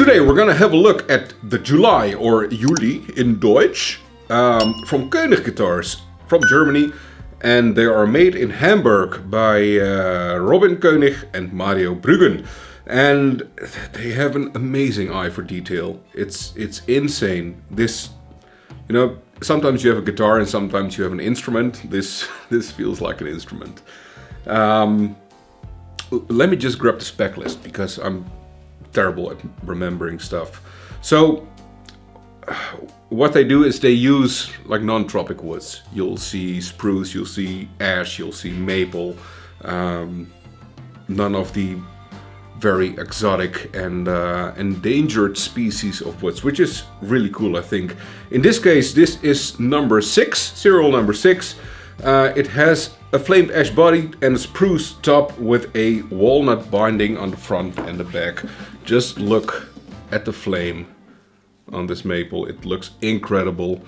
Today we're gonna have a look at the Juli, or Juli in Deutsch, from König guitars from Germany, and they are made in Hamburg by Robin König and Mario Bruggen, and they have an amazing eye for detail. It's insane. This, you know, sometimes you have a guitar and sometimes you have an instrument. This feels like an instrument. Let me just grab the spec list because I'm terrible at remembering stuff. So what they do is they use like non-tropic woods. You'll see spruce, you'll see ash, you'll see maple, none of the very exotic and endangered species of woods, which is really cool, I think. In this case, this is number 6, serial number 6. It has a flamed ash body and a spruce top with a walnut binding on the front and the back. Just look at the flame on this maple. It looks incredible.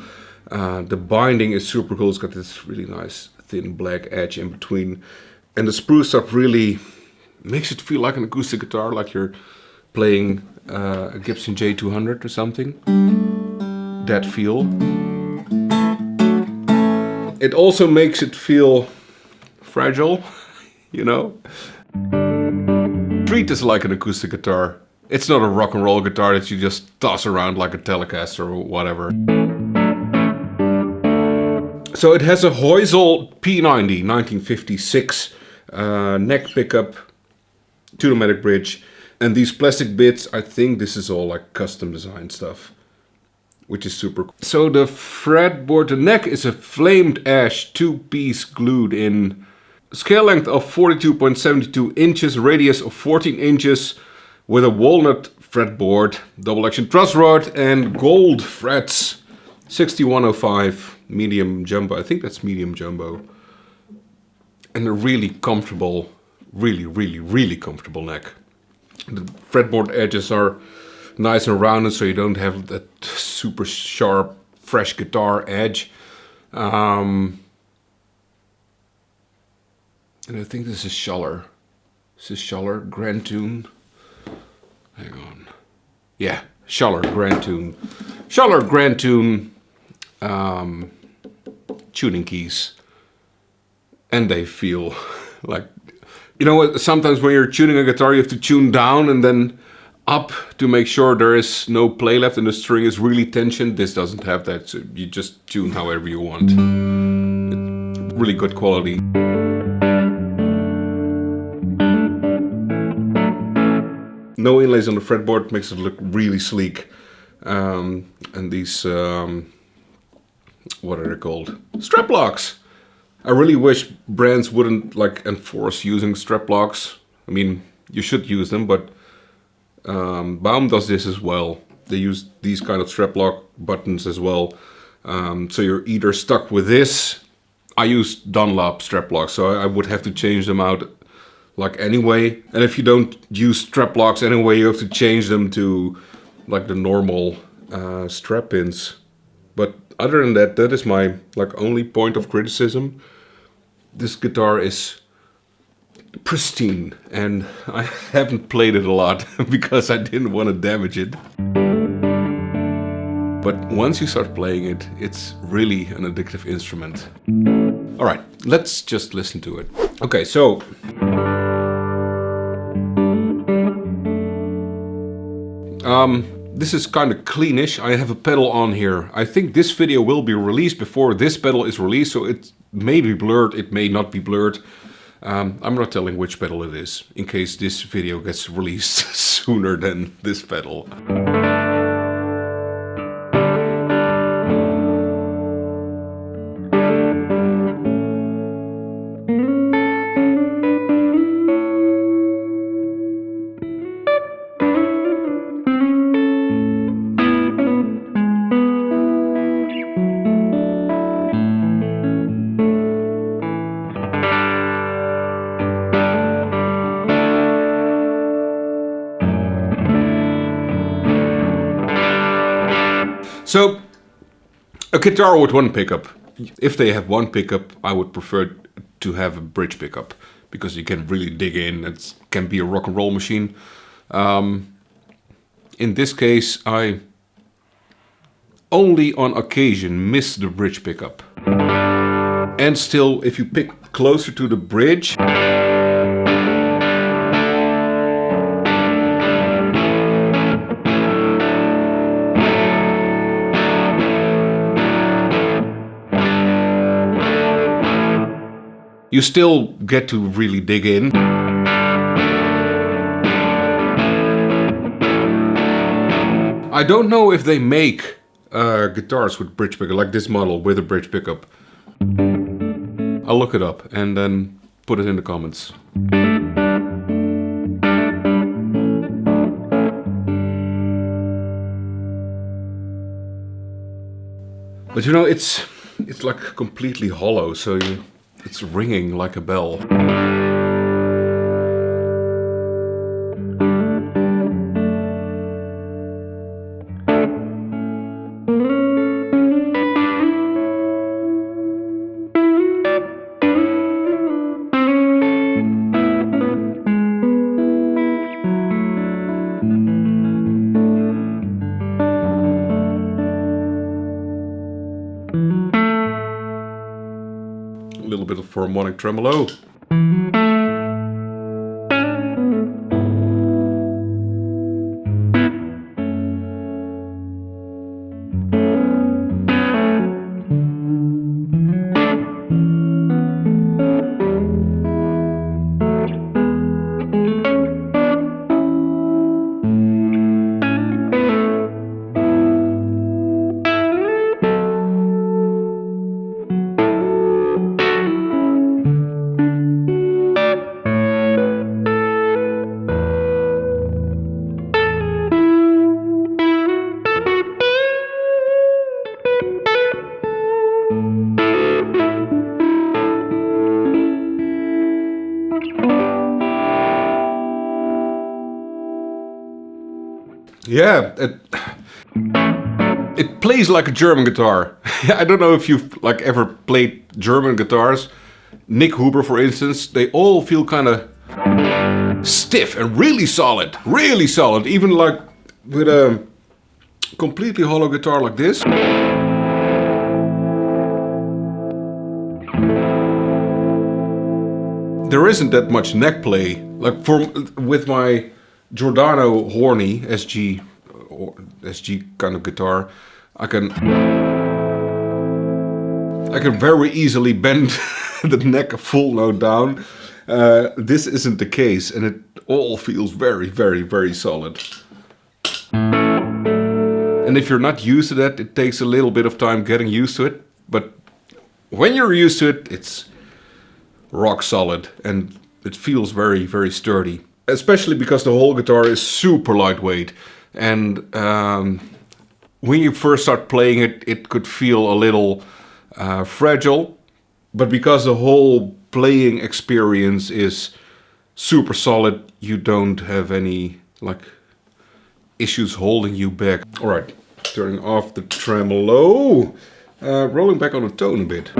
The binding is super cool. It's got this really nice thin black edge in between. And the spruce top really makes it feel like an acoustic guitar, like you're playing a Gibson J200 or something. That feel. It also makes it feel fragile, you know. Treat this like an acoustic guitar. It's not a rock and roll guitar that you just toss around like a Telecaster or whatever. So it has a Heusel P90 1956 neck pickup, tune-o-matic bridge, and these plastic bits, I think this is all like custom design stuff, which is super cool. So the fretboard, the neck is a flamed ash 2-piece glued in. Scale length of 42.72 inches, radius of 14 inches, with a walnut fretboard, double action truss rod, and gold frets. 6105 medium jumbo, I think that's medium jumbo. And a really comfortable, really comfortable neck. The fretboard edges are nice and rounded, so you don't have that super sharp, fresh guitar edge. And I think this is Schaller. This is Schaller Grand Tune. Hang on. Yeah, Schaller Grand Tune. Schaller Grand Tune tuning keys. And they feel like, you know what, sometimes when you're tuning a guitar you have to tune down and then up to make sure there is no play left and the string is really tensioned. This doesn't have that, so you just tune however you want. It's really good quality. No inlays on the fretboard, makes it look really sleek. And these, what are they called? Straplocks! I really wish brands wouldn't like enforce using straplocks. I mean, you should use them, but Baum does this as well. They use these kind of straplock buttons as well. So you're either stuck with this. I use Dunlop straplocks, so I would have to change them out like anyway. And if you don't use straplocks anyway, you have to change them to like the normal strap pins. But other than that, that is my like only point of criticism. This guitar is pristine, and I haven't played it a lot because I didn't want to damage it. But once you start playing it, it's really an addictive instrument. All right, let's just listen to it. Okay, so this is kind of cleanish. I have a pedal on here. I think this video will be released before this pedal is released, so it may be blurred, it may not be blurred. I'm not telling which pedal it is, in case this video gets released sooner than this pedal. So, a guitar with one pickup. If they have one pickup, I would prefer to have a bridge pickup, because you can really dig in. It can be a rock and roll machine. In this case, I only on occasion miss the bridge pickup. And still, if you pick closer to the bridge, you still get to really dig in. I don't know if they make guitars with bridge pickup, like this model with a bridge pickup. I'll look it up and then put it in the comments. But you know, it's like completely hollow, so it's ringing like a bell. A little bit of harmonic tremolo. Yeah, it plays like a German guitar. I don't know if you've like ever played German guitars. Nick Huber, for instance, they all feel kind of stiff and really solid. Really solid, even like with a completely hollow guitar like this. There isn't that much neck play. Like with my Giordano horny SG kind of guitar, I can very easily bend the neck a full note down. This isn't the case, and it all feels very, very, very solid. And if you're not used to that, it takes a little bit of time getting used to it. But when you're used to it, it's rock solid, and it feels very, very sturdy. Especially because the whole guitar is super lightweight, and when you first start playing it, it could feel a little fragile, but because the whole playing experience is super solid, you don't have any like issues holding you back. All right, turning off the tremolo, rolling back on the tone a bit.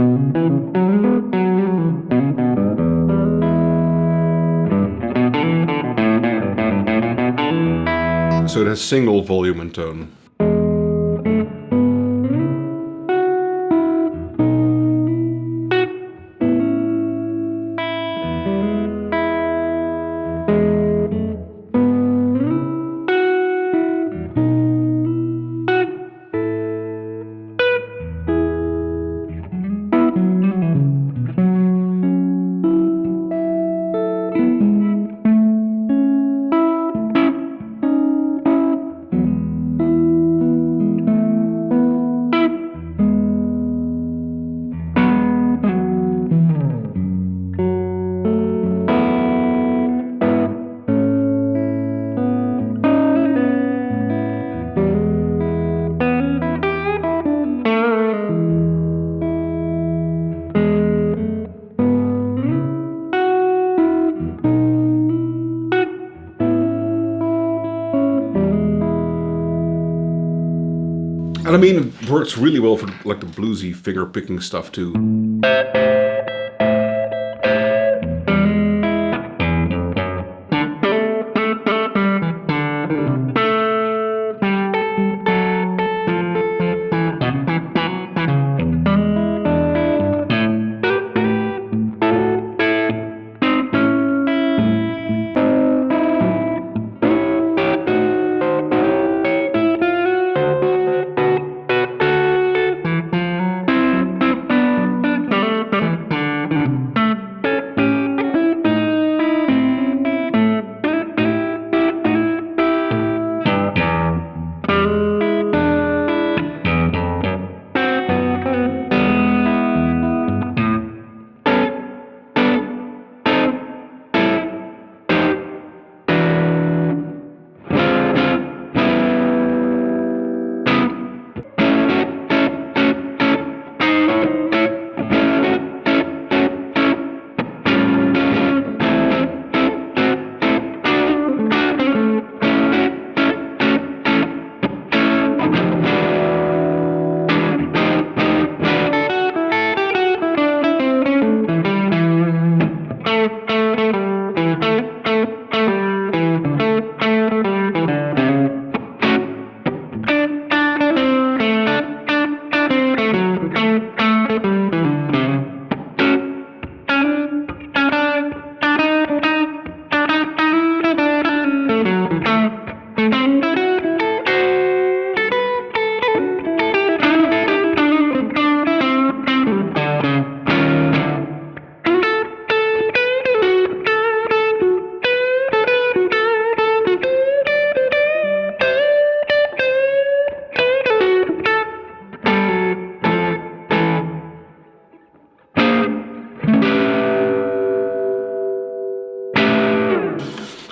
So it has single volume and tone. And I mean, it works really well for like the bluesy finger picking stuff too.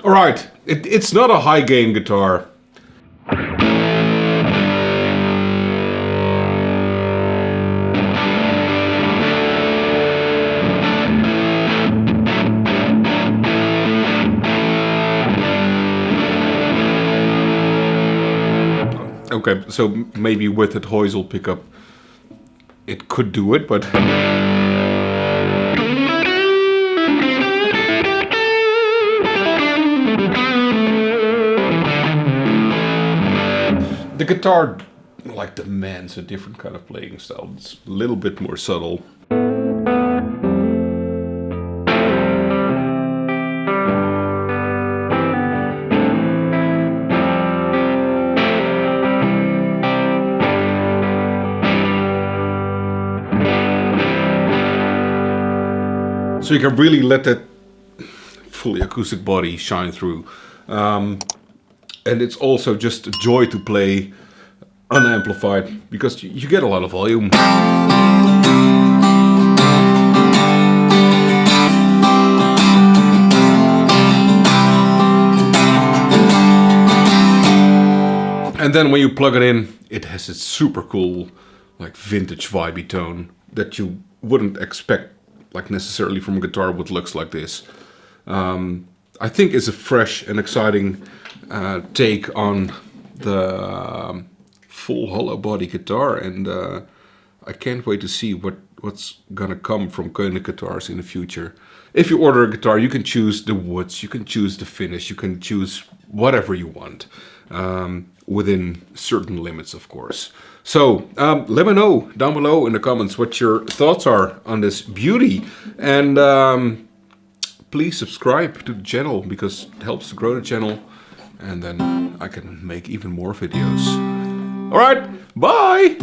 All right, it's not a high gain guitar. Okay, so maybe with that Heusel pickup, it could do it, but... The guitar, like, demands a different kind of playing style. It's a little bit more subtle. So you can really let that fully acoustic body shine through. And it's also just a joy to play unamplified, because you get a lot of volume. And then when you plug it in, it has this super cool, like, vintage vibey tone that you wouldn't expect, like, necessarily from a guitar with looks like this. I think it's a fresh and exciting take on the full hollow body guitar, and I can't wait to see what's gonna come from König guitars in the future. If you order a guitar, you can choose the woods, you can choose the finish, you can choose whatever you want, within certain limits, of course. So let me know down below in the comments what your thoughts are on this beauty, and please subscribe to the channel, because it helps to grow the channel, and then I can make even more videos. All right, bye!